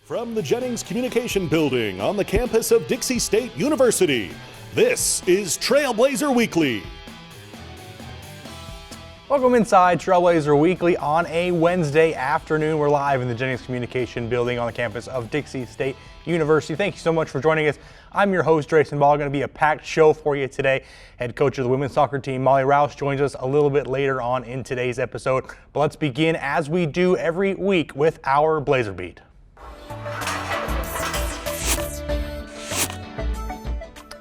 From the Jennings Communication Building on the campus of Dixie State University, this is Trailblazer Weekly. Welcome inside Trailblazer Weekly on a Wednesday afternoon. We're live in the Jennings Communication Building on the campus of Dixie State University. Thank you so much for joining us. I'm your host, Drayson Ball. Going to be a packed show for you today. Head coach of the women's soccer team, Molly Rouse, joins us a little bit later on in today's episode. But let's begin, as we do every week, with our Blazer Beat.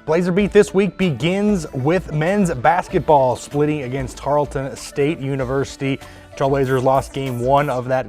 Blazer Beat this week begins with men's basketball splitting against Tarleton State University. Trailblazers lost game one of that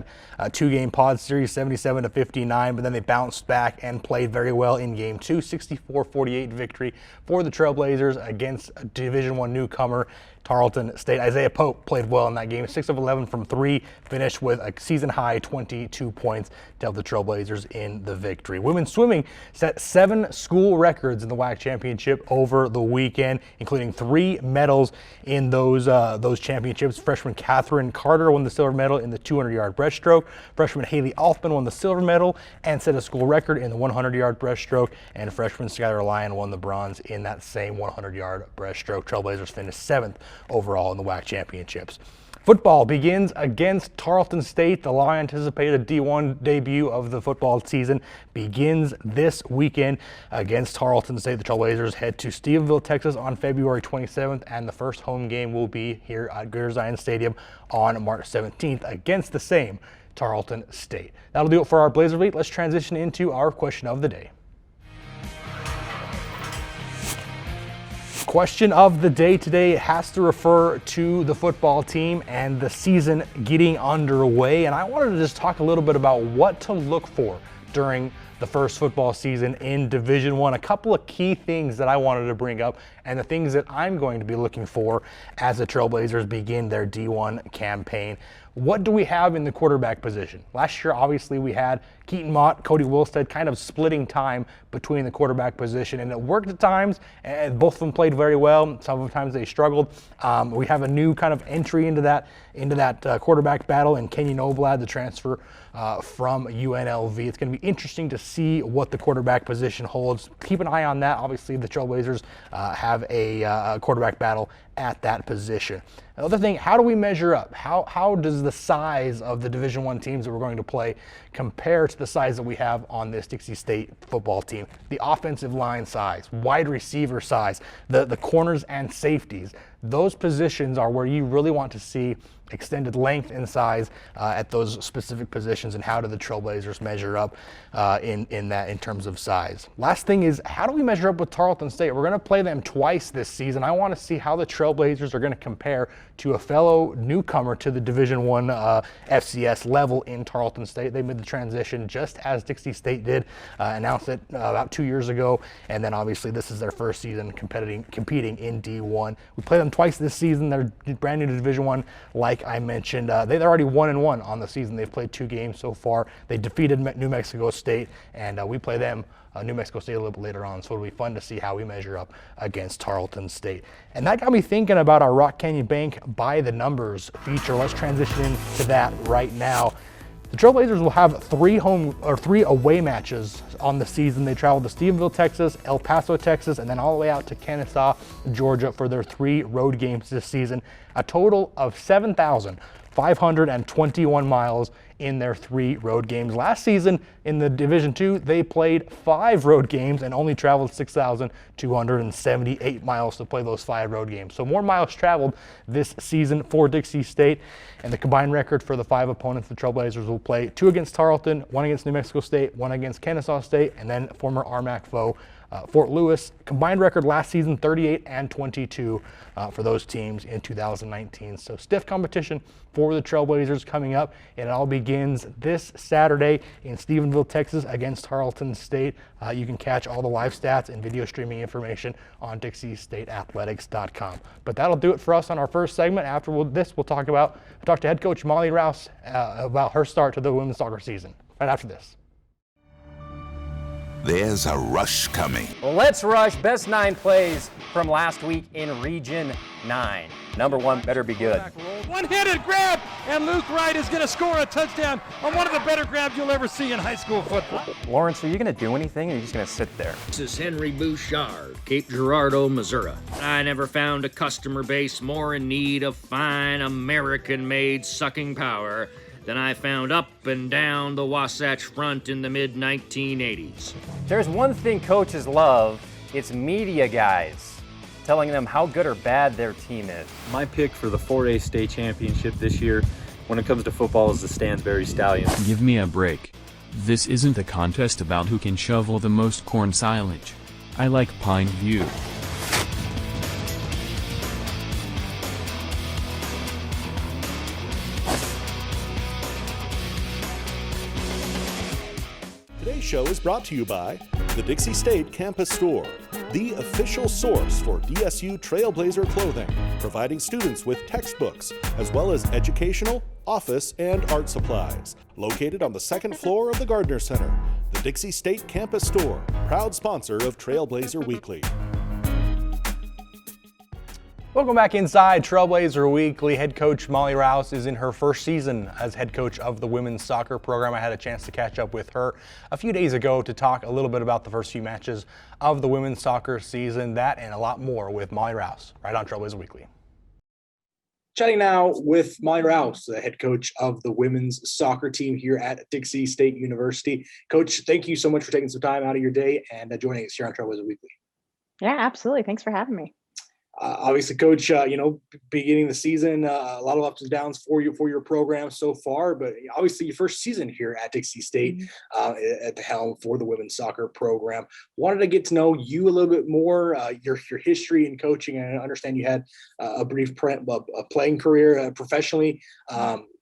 two-game pod series, 77-59, but then they bounced back and played very well in game two, 64-48 victory for the Trailblazers against Division I newcomer Tarleton State. Isaiah Pope played well in that game, 6 of 11 from three, finished with a season-high 22 points to help the Trailblazers in the victory. Women's swimming set 7 school records in the WAC championship over the weekend, including 3 medals in those championships. Freshman Catherine Carter won the silver medal in the 200-yard breaststroke. Freshman Haley Althman won the silver medal and set a school record in the 100-yard breaststroke. And freshman Skylar Lyon won the bronze in that same 100-yard breaststroke. Trailblazers finished 7th overall in the WAC championships. Football begins against Tarleton State. The long-anticipated D1 debut of the football season begins this weekend against Tarleton State. The Trailblazers head to Stephenville, Texas on February 27th, and the first home game will be here at Greater Zion Stadium on March 17th against the same Tarleton State. That'll do it for our Blazer Beat. Let's transition into our question of the day. Question of the day today has to refer to the football team and the season getting underway. And I wanted to just talk a little bit about what to look for during the first football season in Division I. A couple of key things that I wanted to bring up and the things that I'm going to be looking for as the Trailblazers begin their D1 campaign. What do we have in the quarterback position? Last year, obviously, we had Keaton Mott, Cody Wilstead kind of splitting time between the quarterback position, and it worked at times, and both of them played very well. Sometimes they struggled. We have a new kind of entry into that quarterback battle in Kenyon Oblad, the transfer from UNLV. It's going to be interesting to see what the quarterback position holds. Keep an eye on that. Obviously, the Trailblazers have a quarterback battle at that position. Another thing, how do we measure up? How does the size of the Division I teams that we're going to play compare to the size that we have on this Dixie State football team? The offensive line size, wide receiver size, the corners and safeties. Those positions are where you really want to see extended length and size at those specific positions, and how do the Trailblazers measure up in terms of size. Last thing is, how do we measure up with Tarleton State? We're going to play them twice this season. I want to see how the Trailblazers are going to compare to a fellow newcomer to the Division I FCS level in Tarleton State. They made the transition just as Dixie State did, announced it about 2 years ago, and then obviously this is their first season competing in D1. We play them twice this season. They're brand new to Division I, like I mentioned. They're already 1-1 on the season. They've played 2 games so far. They defeated New Mexico State, and we play them New Mexico State a little bit later on, so it'll be fun to see how we measure up against Tarleton State. And that got me thinking about our Rock Canyon Bank by the numbers feature. Let's transition into that right now. The Trailblazers will have 3 away matches on the season. They travel to Stephenville, Texas, El Paso, Texas, and then all the way out to Kennesaw, Georgia for their 3 road games this season. A total of 7,521 miles in their 3 road games. Last season in the Division II, they played 5 road games and only traveled 6,278 miles to play those 5 road games. So more miles traveled this season for Dixie State, and the combined record for the 5 opponents the Trailblazers will play: 2 against Tarleton, 1 against New Mexico State, 1 against Kennesaw State, and then former RMAC foe Fort Lewis. Combined record last season, 38-22 for those teams in 2019. So stiff competition for the Trailblazers coming up, and it all begins this Saturday in Stephenville, Texas against Tarleton State. You can catch all the live stats and video streaming information on DixieStateAthletics.com. But that'll do it for us on our first segment. After this, we'll talk to head coach Molly Rouse about her start to the women's soccer season. Right after this. There's a rush coming. Let's rush best 9 plays from last week in Region 9. Number 1 better be good. One-handed grab, and Luke Wright is going to score a touchdown on one of the better grabs you'll ever see in high school football. Lawrence, are you going to do anything or are you just going to sit there? This is Henry Bouchard, Cape Girardeau, Missouri. I never found a customer base more in need of fine American-made sucking power than I found up and down the Wasatch Front in the mid-1980s. There's one thing coaches love, it's media guys telling them how good or bad their team is. My pick for the 4A state championship this year when it comes to football is the Stansbury Stallions. Give me a break. This isn't a contest about who can shovel the most corn silage. I like Pine View. Today's show is brought to you by the Dixie State Campus Store, the official source for DSU Trailblazer clothing, providing students with textbooks, as well as educational, office, and art supplies. Located on the second floor of the Gardner Center, the Dixie State Campus Store, proud sponsor of Trailblazer Weekly. Welcome back inside Trailblazer Weekly. Head coach Molly Rouse is in her first season as head coach of the women's soccer program. I had a chance to catch up with her a few days ago to talk a little bit about the first few matches of the women's soccer season. That and a lot more with Molly Rouse right on Trailblazer Weekly. Chatting now with Molly Rouse, the head coach of the women's soccer team here at Dixie State University. Coach, thank you so much for taking some time out of your day and joining us here on Trailblazer Weekly. Yeah, absolutely. Thanks for having me. Obviously, Coach, beginning the season, a lot of ups and downs for your program so far, but obviously your first season here at Dixie State at the helm for the women's soccer program. Wanted to get to know you a little bit more, your history in coaching, and I understand you had a brief playing career professionally.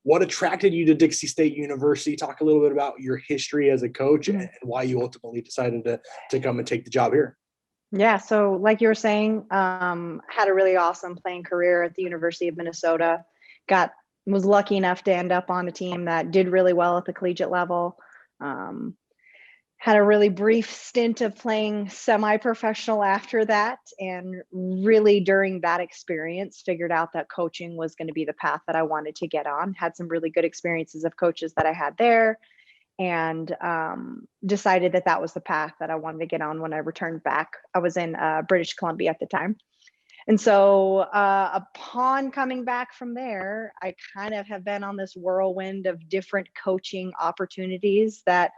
What attracted you to Dixie State University? Talk a little bit about your history as a coach and why you ultimately decided to come and take the job here. Yeah, so like you were saying, had a really awesome playing career at the University of Minnesota. Was lucky enough to end up on a team that did really well at the collegiate level. Had a really brief stint of playing semi-professional after that, and really during that experience figured out that coaching was going to be the path that I wanted to get on. Had some really good experiences of coaches that I had there, and decided that was the path that I wanted to get on when I returned back. I was in British Columbia at the time. And so upon coming back from there, I kind of have been on this whirlwind of different coaching opportunities that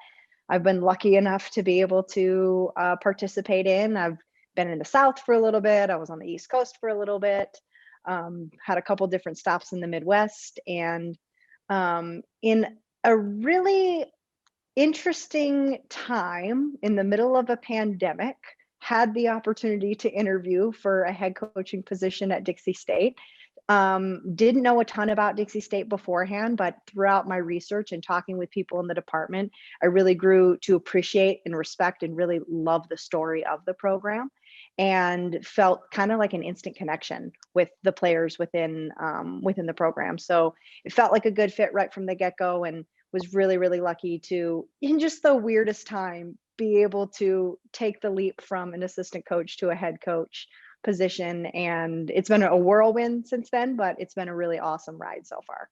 I've been lucky enough to be able to participate in. I've been in the South for a little bit. I was on the East Coast for a little bit, had a couple different stops in the Midwest, and in a really interesting time in the middle of a pandemic, had the opportunity to interview for a head coaching position at Dixie State. Didn't know a ton about Dixie State beforehand, but throughout my research and talking with people in the department, I really grew to appreciate and respect and really love the story of the program, and felt kind of like an instant connection with the players within the program. So it felt like a good fit right from the get-go, and was really, really lucky to, in just the weirdest time, be able to take the leap from an assistant coach to a head coach position. And it's been a whirlwind since then, but it's been a really awesome ride so far.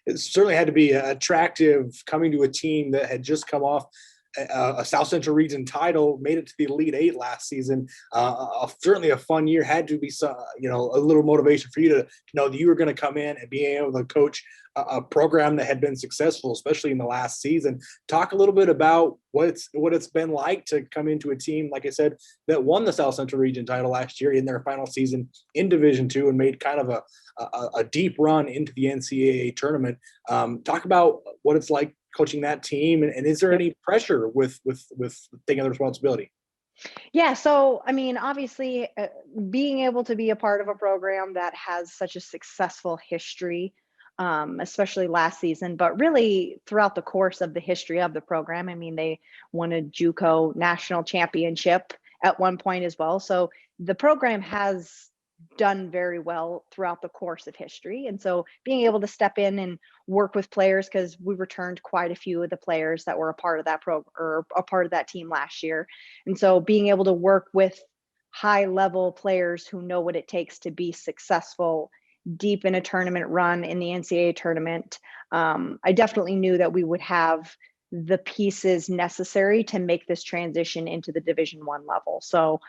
It certainly had to be attractive coming to a team that had just come off a South Central Region title, made it to the Elite Eight last season. Certainly a fun year. Had to be some, a little motivation for you to know that you were going to come in and be able to coach a program that had been successful, especially in the last season. Talk a little bit about what it's been like to come into a team, like I said, that won the South Central Region title last year in their final season in Division II and made kind of a deep run into the NCAA tournament. Talk about what it's like coaching that team, and is there any pressure with taking the responsibility? Yeah, so I mean, obviously, being able to be a part of a program that has such a successful history, especially last season, but really throughout the course of the history of the program. I mean, they won a JUCO national championship at one point as well. So the program has done very well throughout the course of history. And so being able to step in and work with players, because we returned quite a few of the players that were a part of that program or a part of that team last year. And so being able to work with high level players who know what it takes to be successful deep in a tournament run in the NCAA tournament, I definitely knew that we would have the pieces necessary to make this transition into the Division I level. So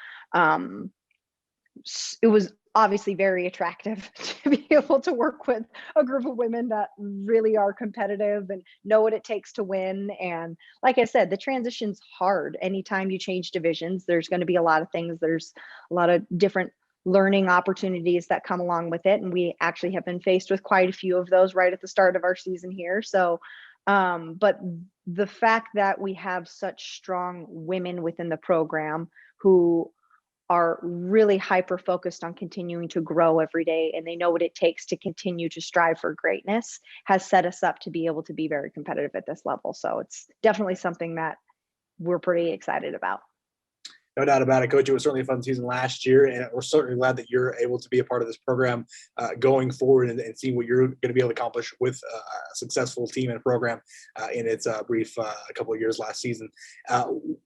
it was obviously very attractive to be able to work with a group of women that really are competitive and know what it takes to win. And like I said, the transition's hard. Anytime you change divisions, there's going to be a lot of things. There's a lot of different learning opportunities that come along with it. And we actually have been faced with quite a few of those right at the start of our season here. So, but the fact that we have such strong women within the program who are really hyper focused on continuing to grow every day, and they know what it takes to continue to strive for greatness, has set us up to be able to be very competitive at this level. So it's definitely something that we're pretty excited about. No doubt about it, Coach. It was certainly a fun season last year, and we're certainly glad that you're able to be a part of this program going forward and seeing what you're going to be able to accomplish with a successful team and program in its brief couple of years last season.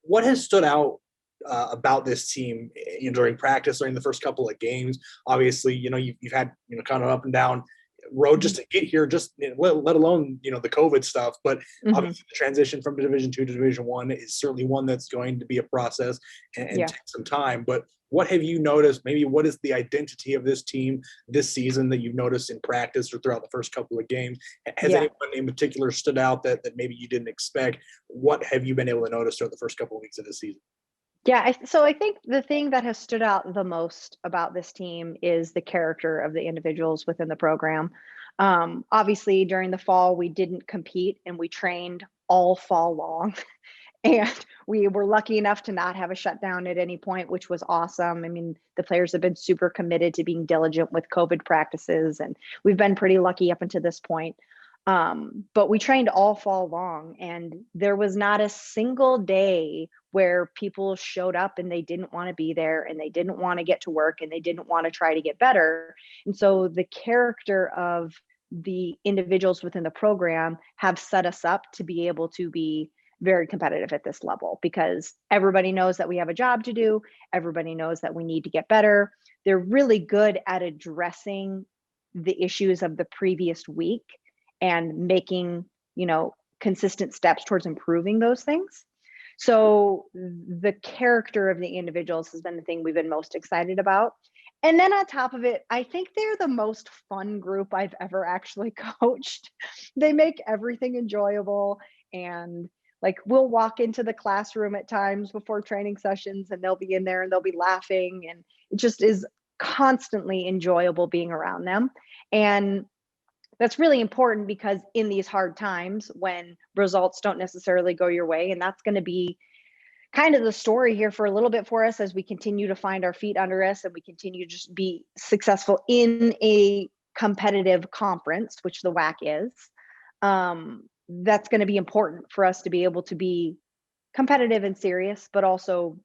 What has stood out about this team during practice, during the first couple of games? Obviously, you've had kind of up and down road just to get here, just let alone the COVID stuff. But obviously, the transition from Division II to Division I is certainly one that's going to be a process and take some time. But what have you noticed? Maybe what is the identity of this team this season that you've noticed in practice or throughout the first couple of games? Has anyone in particular stood out that maybe you didn't expect? What have you been able to notice throughout the first couple of weeks of the season? Yeah, so I think the thing that has stood out the most about this team is the character of the individuals within the program. Obviously, during the fall, we didn't compete and we trained all fall long. And we were lucky enough to not have a shutdown at any point, which was awesome. I mean, the players have been super committed to being diligent with COVID practices, and we've been pretty lucky up until this point. But we trained all fall long, and there was not a single day where people showed up and they didn't want to be there and they didn't want to get to work and they didn't want to try to get better. And so the character of the individuals within the program have set us up to be able to be very competitive at this level, because everybody knows that we have a job to do. Everybody knows that we need to get better. They're really good at addressing the issues of the previous week and making, consistent steps towards improving those things. So the character of the individuals has been the thing we've been most excited about. And then on top of it, I think they're the most fun group I've ever actually coached. They make everything enjoyable, and we'll walk into the classroom at times before training sessions and they'll be in there and they'll be laughing, and it just is constantly enjoyable being around them. And that's really important, because in these hard times when results don't necessarily go your way, and that's going to be kind of the story here for a little bit for us as we continue to find our feet under us and we continue to just be successful in a competitive conference, which the WAC is. That's going to be important for us to be able to be competitive and serious, but also,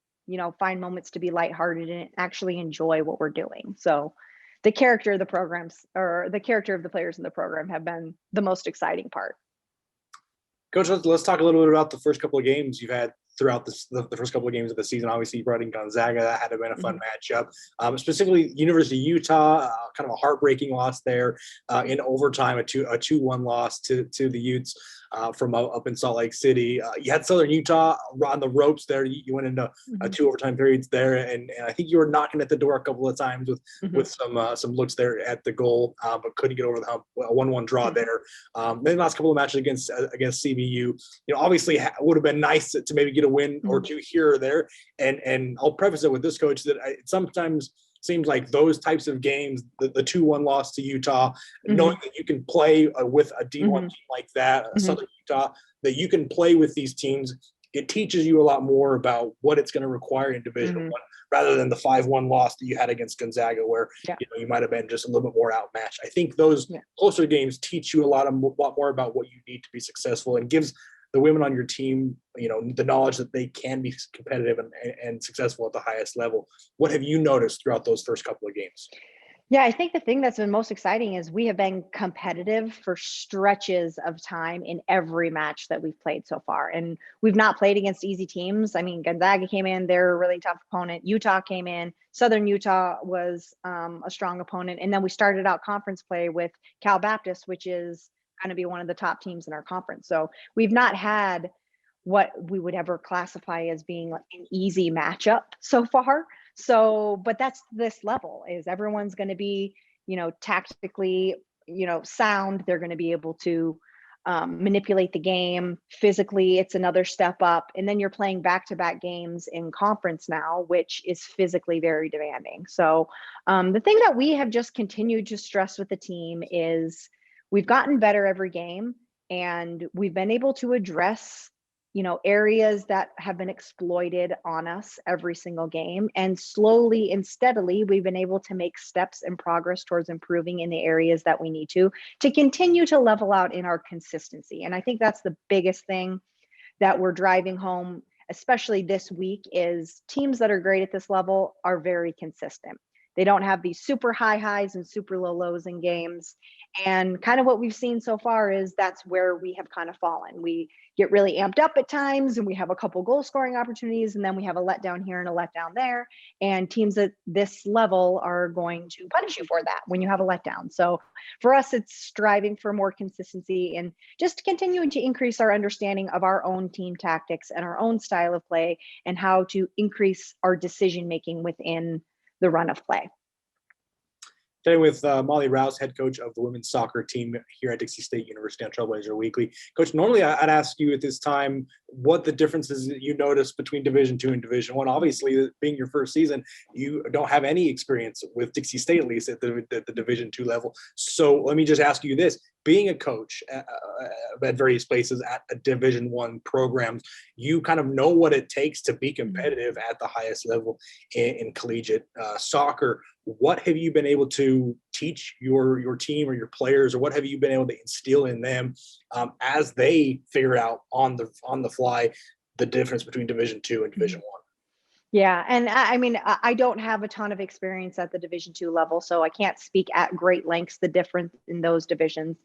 find moments to be lighthearted and actually enjoy what we're doing. So the character of the programs, or the character of the players in the program, have been the most exciting part. Coach, let's talk a little bit about the first couple of games you've had throughout the first couple of games of the season. Obviously, you brought in Gonzaga. That had to have been a fun matchup. Specifically, University of Utah, kind of a heartbreaking loss there in overtime, a 2-1 loss to the Utes from up in Salt Lake City. You had Southern Utah on the ropes there. You went into 2 overtime periods there, and I think you were knocking at the door a couple of times with some looks there at the goal, but couldn't get over the hump. A 1-1 draw there. Then the last couple of matches against CBU, obviously it would have been nice to maybe get a win or two here or there. And I'll preface it with this, Coach, that it sometimes seems like those types of games, the 2-1 loss to Utah, knowing that you can play with a D1 team like that, Southern Utah, that you can play with these teams, it teaches you a lot more about what it's going to require in Division I, rather than the 5-1 loss that you had against Gonzaga, where you might have been just a little bit more outmatched. I think those closer games teach you a lot more about what you need to be successful, and gives the women on your team, the knowledge that they can be competitive and successful at the highest level. What have you noticed throughout those first couple of games? Yeah, I think the thing that's been most exciting is we have been competitive for stretches of time in every match that we've played so far. And we've not played against easy teams. I mean, Gonzaga came in, they're a really tough opponent. Utah came in, Southern Utah was a strong opponent. And then we started out conference play with Cal Baptist, which is going to be one of the top teams in our conference. So we've not had what we would ever classify as being like an easy matchup so far. So, but that's this level is everyone's going to be, tactically, sound. They're going to be able to manipulate the game physically. It's another step up. And then you're playing back-to-back games in conference now, which is physically very demanding. So the thing that we have just continued to stress with the team is we've gotten better every game, and we've been able to address areas that have been exploited on us every single game. And slowly and steadily, we've been able to make steps and progress towards improving in the areas that we need to continue to level out in our consistency. And I think that's the biggest thing that we're driving home, especially this week, is teams that are great at this level are very consistent. They don't have these super high highs and super low lows in games. And kind of what we've seen so far is that's where we have kind of fallen. We get really amped up at times and we have a couple goal scoring opportunities, and then we have a letdown here and a letdown there. And teams at this level are going to punish you for that when you have a letdown. So for us, it's striving for more consistency and just continuing to increase our understanding of our own team tactics and our own style of play and how to increase our decision making within the run of play. Today with Molly Rouse, head coach of the women's soccer team here at Dixie State University on Trailblazer Weekly. Coach, normally I'd ask you at this time what the differences that you notice between Division II and Division I. Obviously, being your first season, you don't have any experience with Dixie State, at least at the Division II level. So let me just ask you this. Being a coach at various places at a Division I programs, you kind of know what it takes to be competitive at the highest level in collegiate soccer. What have you been able to teach your team or your players, or what have you been able to instill in them as they figure out on the fly the difference between Division II and Division I? Yeah, and I mean, I don't have a ton of experience at the Division II level, so I can't speak at great lengths the difference in those divisions.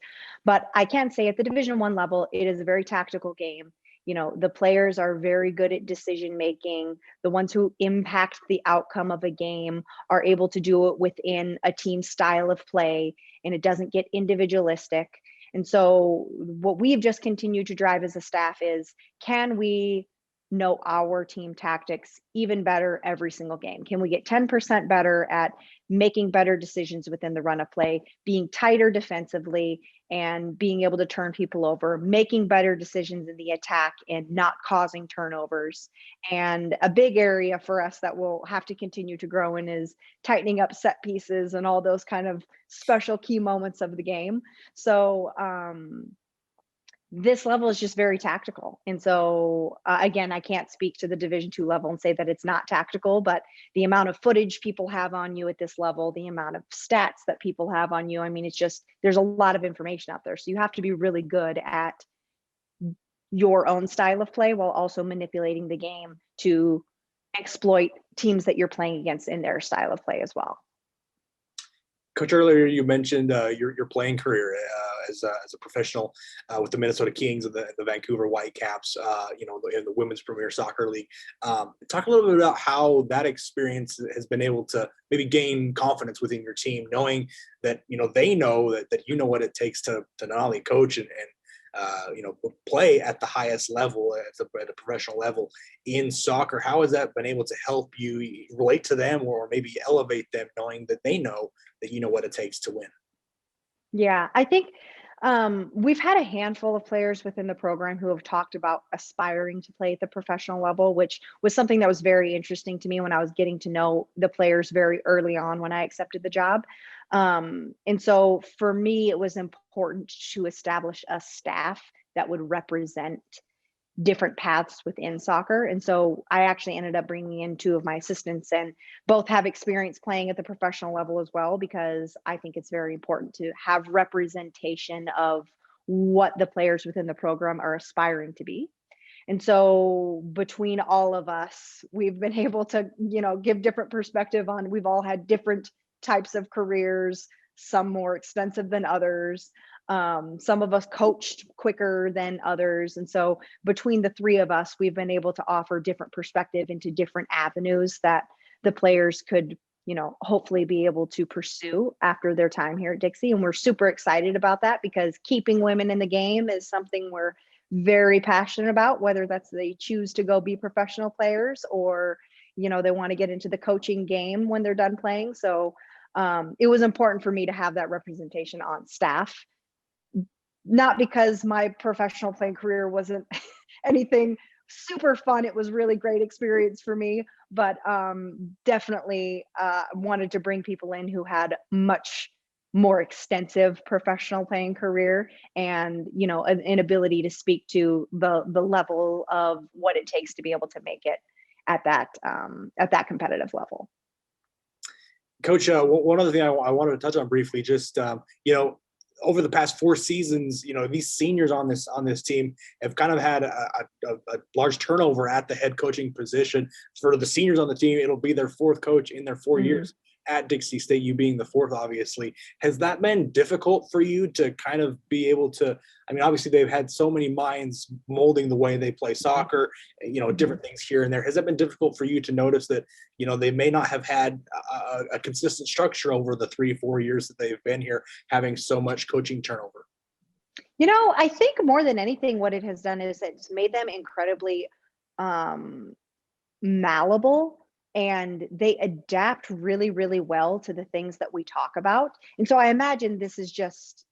But I can say at the Division I level, it is a very tactical game. The players are very good at decision making. The ones who impact the outcome of a game are able to do it within a team style of play, and it doesn't get individualistic. And so what we've just continued to drive as a staff is, can we know our team tactics even better every single game? Can we get 10% better at making better decisions within the run of play, being tighter defensively and being able to turn people over, making better decisions in the attack and not causing turnovers? And a big area for us that we'll have to continue to grow in is tightening up set pieces and all those kind of special key moments of the game. So this level is just very tactical. And so, again, I can't speak to the Division II level and say that it's not tactical, but the amount of footage people have on you at this level, the amount of stats that people have on you, I mean, it's just, there's a lot of information out there. So you have to be really good at your own style of play while also manipulating the game to exploit teams that you're playing against in their style of play as well. Coach, earlier you mentioned your playing career as a professional with the Minnesota Kings and the Vancouver Whitecaps, in the Women's Premier Soccer League. Talk a little bit about how that experience has been able to maybe gain confidence within your team, knowing that they know that you know what it takes to not only coach and play at the highest level, at a professional level in soccer. How has that been able to help you relate to them or maybe elevate them, knowing that they know that you know what it takes to win? Yeah, I think we've had a handful of players within the program who have talked about aspiring to play at the professional level, which was something that was very interesting to me when I was getting to know the players very early on when I accepted the job. And so for me, it was important to establish a staff that would represent different paths within soccer. And so I actually ended up bringing in two of my assistants, and both have experience playing at the professional level as well, because I think it's very important to have representation of what the players within the program are aspiring to be. And so between all of us, we've been able to, give different perspective on, we've all had different types of careers, some more extensive than others. Some of us coached quicker than others. And so between the three of us, we've been able to offer different perspective into different avenues that the players could, hopefully be able to pursue after their time here at Dixie. And we're super excited about that because keeping women in the game is something we're very passionate about, whether that's they choose to go be professional players or, they want to get into the coaching game when they're done playing. So it was important for me to have that representation on staff. Not because my professional playing career wasn't anything super fun. It was really great experience for me, but definitely wanted to bring people in who had much more extensive professional playing career and, an ability to speak to the level of what it takes to be able to make it at that competitive level. Coach, one other thing I wanted to touch on briefly, just, over the past 4 seasons, these seniors on this team have kind of had a large turnover at the head coaching position. For the seniors on the team, it'll be their 4th coach in their 4 years at Dixie State, you being the 4th, obviously. Has that been difficult for you to kind of be able to, obviously they've had so many minds molding the way they play soccer, different things here and there. Has that been difficult for you to notice that, they may not have had a consistent structure over the 3-4 years that they've been here, having so much coaching turnover? I think more than anything, what it has done is it's made them incredibly malleable, and they adapt really, really well to the things that we talk about. And so I imagine this is just,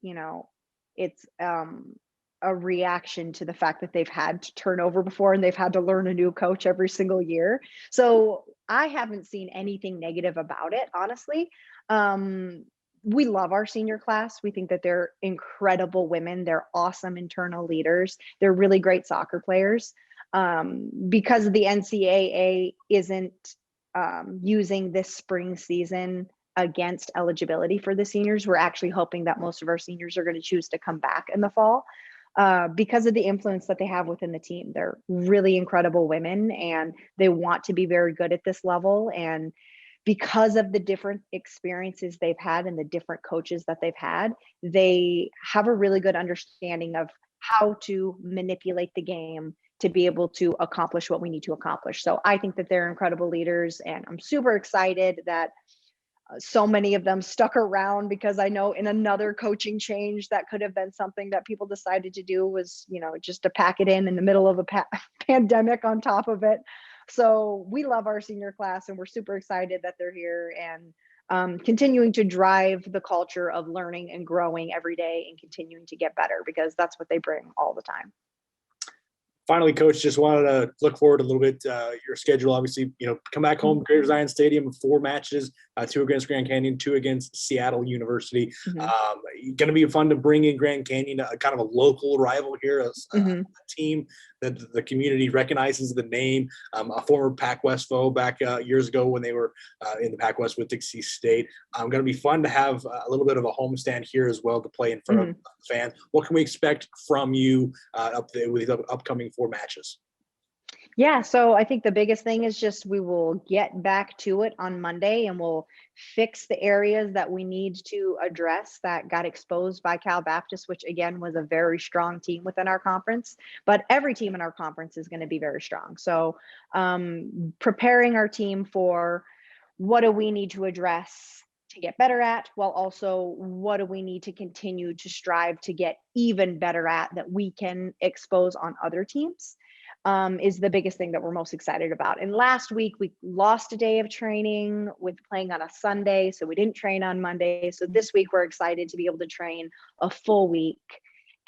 it's a reaction to the fact that they've had to turn over before and they've had to learn a new coach every single year. So I haven't seen anything negative about it, honestly. We love our senior class. We think that they're incredible women. They're awesome internal leaders. They're really great soccer players. Because the NCAA isn't using this spring season against eligibility for the seniors, we're actually hoping that most of our seniors are going to choose to come back in the fall because of the influence that they have within the team. They're really incredible women and they want to be very good at this level. And because of the different experiences they've had and the different coaches that they've had, they have a really good understanding of how to manipulate the game to be able to accomplish what we need to accomplish. So I think that they're incredible leaders, and I'm super excited that so many of them stuck around, because I know in another coaching change that could have been something that people decided to do was, just to pack it in the middle of a pandemic on top of it. So we love our senior class and we're super excited that they're here and continuing to drive the culture of learning and growing every day and continuing to get better, because that's what they bring all the time. Finally, Coach, just wanted to look forward a little bit. Your schedule, obviously, come back home, Greater Zion Stadium, 4 matches, 2 against Grand Canyon, 2 against Seattle University. Going to be fun to bring in Grand Canyon, kind of a local rival here, a team that the community recognizes the name, a former Pac-West foe back years ago when they were in the Pac-West with Dixie State. Going to be fun to have a little bit of a homestand here as well to play in front of the fans. What can we expect from you with the upcoming 4 matches? Yeah, so I think the biggest thing is just we will get back to it on Monday and we'll fix the areas that we need to address that got exposed by Cal Baptist, which again was a very strong team within our conference. But every team in our conference is going to be very strong. So preparing our team for what do we need to address to get better at, while also what do we need to continue to strive to get even better at that we can expose on other teams. Is the biggest thing that we're most excited about. And last week we lost a day of training with playing on a Sunday, so we didn't train on Monday. So this week we're excited to be able to train a full week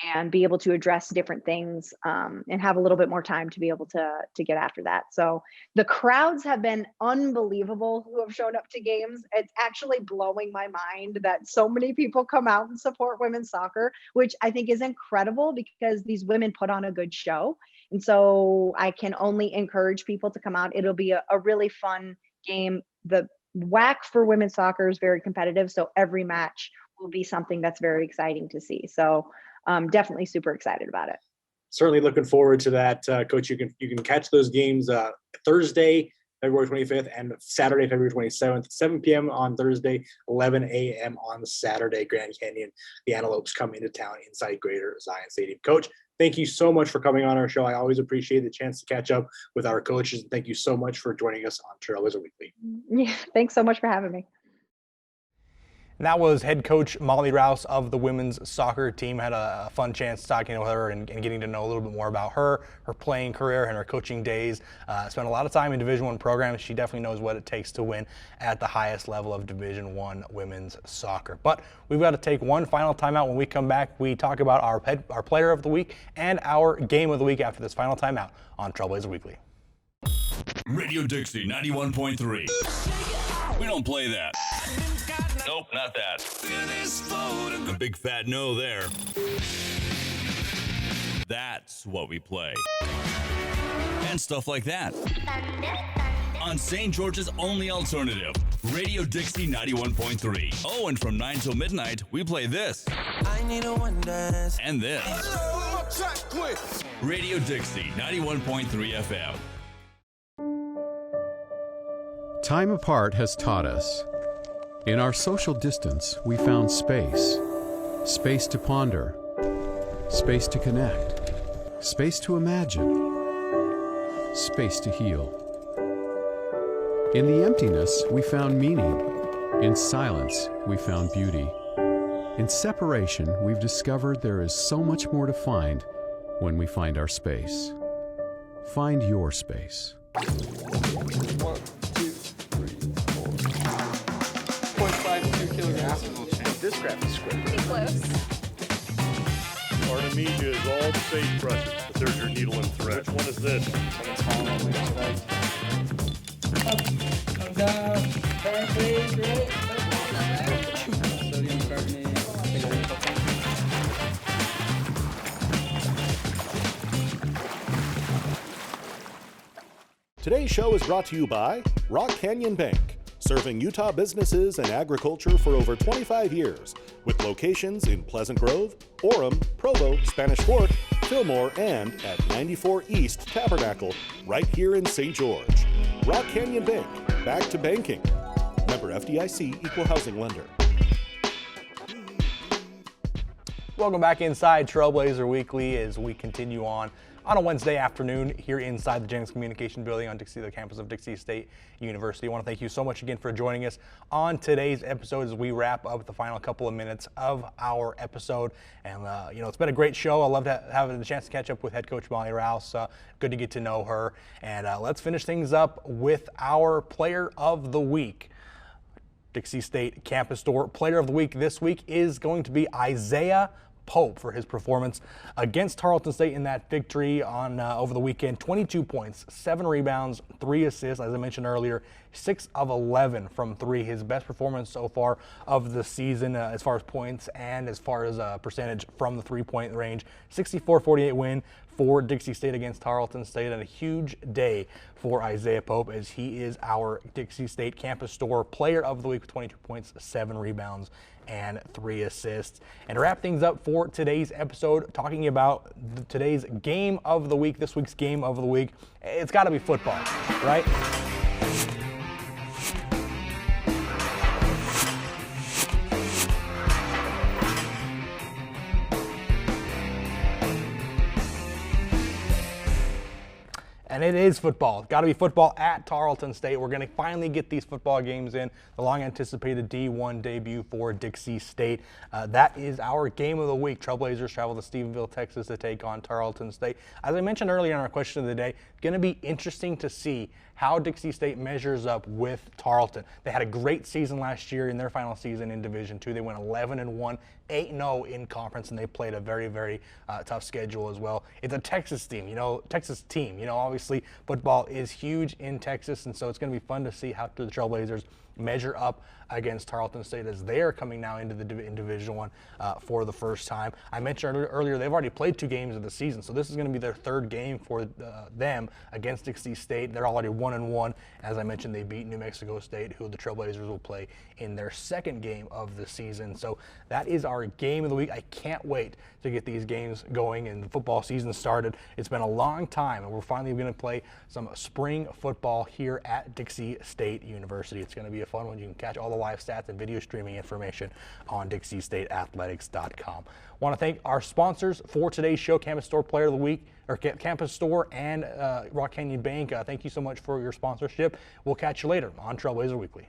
and be able to address different things and have a little bit more time to be able to get after that. So the crowds have been unbelievable who have shown up to games. It's actually blowing my mind that so many people come out and support women's soccer, which I think is incredible because these women put on a good show. And so I can only encourage people to come out. It'll be a really fun game. The WAC for women's soccer is very competitive, so every match will be something that's very exciting to see. So definitely super excited about it. Certainly looking forward to that, Coach. You can catch those games Thursday February 25th, and Saturday, February 27th, 7 p.m. on Thursday, 11 a.m. on Saturday. Grand Canyon, the Antelopes come into town inside Greater Zion Stadium. Coach, thank you so much for coming on our show. I always appreciate the chance to catch up with our coaches. And thank you so much for joining us on Trailblazer Weekly. Yeah, thanks so much for having me. And that was head coach Molly Rouse of the women's soccer team. Had a fun chance talking with her and getting to know a little bit more about her playing career and her coaching days. Spent a lot of time in Division I programs. She definitely knows what it takes to win at the highest level of Division I women's soccer. But we've got to take one final timeout. When we come back, we talk about our player of the week and our game of the week after this final timeout on Trailblazer Weekly. Radio Dixie 91.3. We don't play that. Nope, not that. A big fat no there. That's what we play. And stuff like that. On St. George's only alternative, Radio Dixie 91.3. Oh, and from 9 till midnight, we play this. I need a one dance. And this. Radio Dixie 91.3 FM. Time apart has taught us. In our social distance, we found space. Space to ponder. Space to connect. Space to imagine. Space to heal. In the emptiness, we found meaning. In silence, we found beauty. In separation, we've discovered there is so much more to find when we find our space. Find your space. 1, 2, 3, 4. 0.52 kilograms. This graph is square. Pretty close. Artemisia is all the sagebrushes, but there's your needle and thread. Which one is this? Come down. Turn, please. Right? Sodium carbonate. Today's show is brought to you by Rock Canyon Bank, serving Utah businesses and agriculture for over 25 years, with locations in Pleasant Grove, Orem, Provo, Spanish Fork, Fillmore, and at 94 East Tabernacle, right here in St. George. Rock Canyon Bank, back to banking. Member FDIC, equal housing lender. Welcome back inside Trailblazer Weekly as we continue on a Wednesday afternoon here inside the Jennings Communication Building on the campus of Dixie State University. I want to thank you so much again for joining us on today's episode as we wrap up the final couple of minutes of our episode. And, it's been a great show. I love having the chance to catch up with head coach Molly Rouse. Good to get to know her. And let's finish things up with our player of the week. Dixie State Campus Store player of the week this week is going to be Isaiah Pope for his performance against Tarleton State in that victory on over the weekend. 22 points, 7 rebounds, 3 assists. As I mentioned earlier, 6 of 11 from 3. His best performance so far of the season as far as points and as far as percentage from the 3-point range. 64-48 win for Dixie State against Tarleton State, and a huge day for Isaiah Pope as he is our Dixie State Campus Store player of the week with 22 points, 7 rebounds, and 3 assists. And to wrap things up for today's episode, talking about today's game of the week, this week's game of the week, it's got to be football, right? And it is football. Got to be football at Tarleton State. We're going to finally get these football games in. The long-anticipated D1 debut for Dixie State. That is our game of the week. Trailblazers travel to Stephenville, Texas to take on Tarleton State. As I mentioned earlier in our question of the day, going to be interesting to see how Dixie State measures up with Tarleton. They had a great season last year in their final season in Division II. They went 11-1, 8-0 in conference, and they played a very, very tough schedule as well. It's a Texas team, obviously football is huge in Texas, and so it's going to be fun to see how the Trailblazers measure up against Tarleton State as they are coming now into the Division I for the first time. I mentioned earlier they've already played 2 games of the season, so this is going to be their 3rd game for them against Dixie State. They're already 1-1. As I mentioned, they beat New Mexico State, who the Trailblazers will play in their 2nd game of the season. So that is our game of the week. I can't wait to get these games going and the football season started. It's been a long time, and we're finally going to play some spring football here at Dixie State University. It's going to be a fun one. You can catch all the live stats and video streaming information on DixieStateAthletics.com. Want to thank our sponsors for today's show, Campus Store Player of the Week, or Campus Store and Rock Canyon Bank. Thank you so much for your sponsorship. We'll catch you later on Trailblazer Weekly.